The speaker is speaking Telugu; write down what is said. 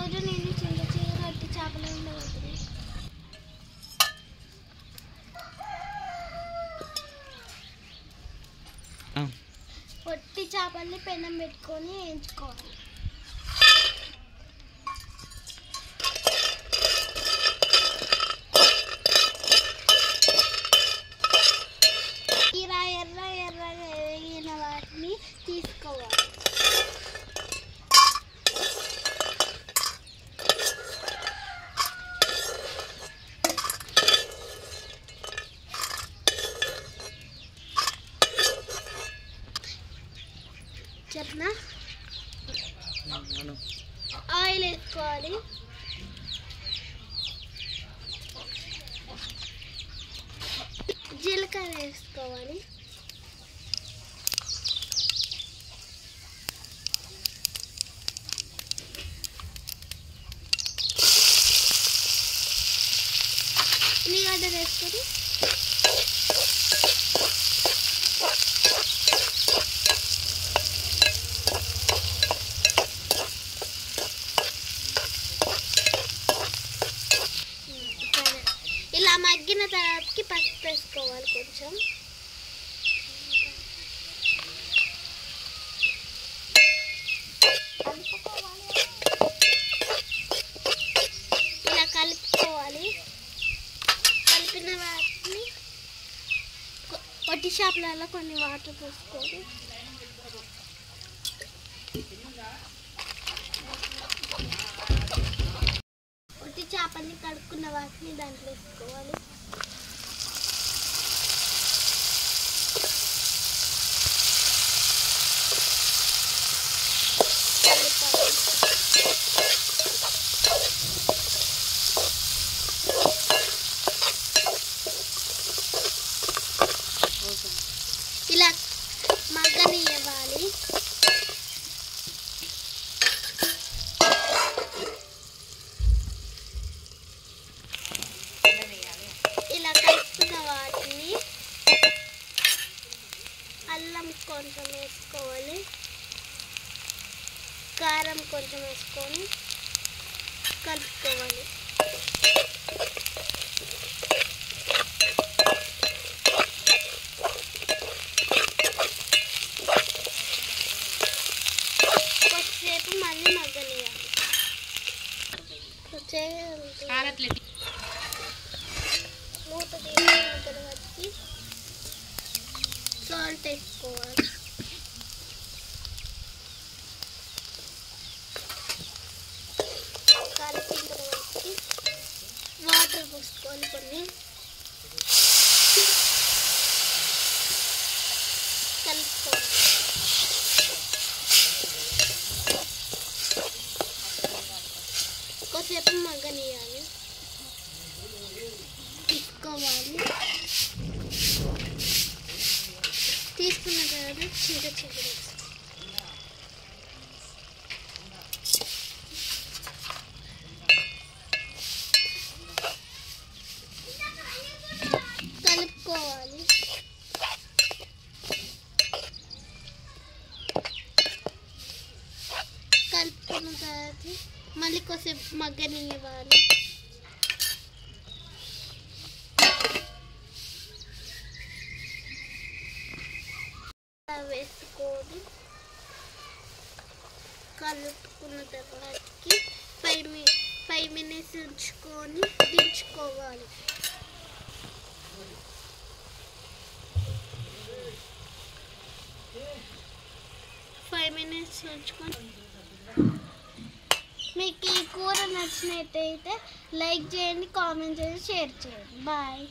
ఈరోజు నేను చింత చిగురు అట్టి చేపలు ఉండబోతుంది. పొట్టి చేపల్ని పెనం పెట్టుకొని వేయించుకోవాలి. ఇలా ఎర్రగా వేగిన వాటిని తీసుకోవాలి. చెప్పనా? ఆయిల్ వేసుకోవాలి. జీలకర్ర వేసుకోవాలి. ఉల్లిగడ్డ వేసుకొని ఇలా మగ్గిన తర్వాతకి పసుపు వేసుకోవాలి కొంచెం. ఇలా కలుపుకోవాలి. కలిపిన వాటిని పొట్టి చేపలలో కొన్ని వాటర్ పోసుకోవాలి. పొట్టి చేపల్ని కడుక్కున్న వాటిని దాంట్లో వేసుకోవాలి. ఇలా మగ్గనివ్వాలి. ఇలా కలుపుకున్న వాటిని అల్లం కొంచెం వేసుకోవాలి. కారం కొంచెం వేసుకొని కలుపుకోవాలి. కొద్దిసేపు మళ్ళీ మగ్గనియాలి. మూత తీసుకున్న తర్వాతకి సాల్ట్ వేసుకోవాలి. కలిపిన తర్వాతకి వాటర్ పోసుకోవాలి కొన్ని. కలుపుకోవాలి. కొద్దిసేపు మగ్గనియాలి. తీసుకోవాలి. తీసుకున్న తర్వాత చింత చిగురు కలుపుకోవాలి. కలుపుకున్న తర్వాత మళ్ళీ కొద్దిసేపు మగ్గనివ్వాలి. వేసుకొని కలుపుకున్న తర్వాతకి 5 minutes ఉంచుకొని దించుకోవాలి. మీకు ఈ కూర నచ్చినట్టయితే లైక్ చేయండి, కామెంట్ చేయండి, షేర్ చేయండి. బాయ్.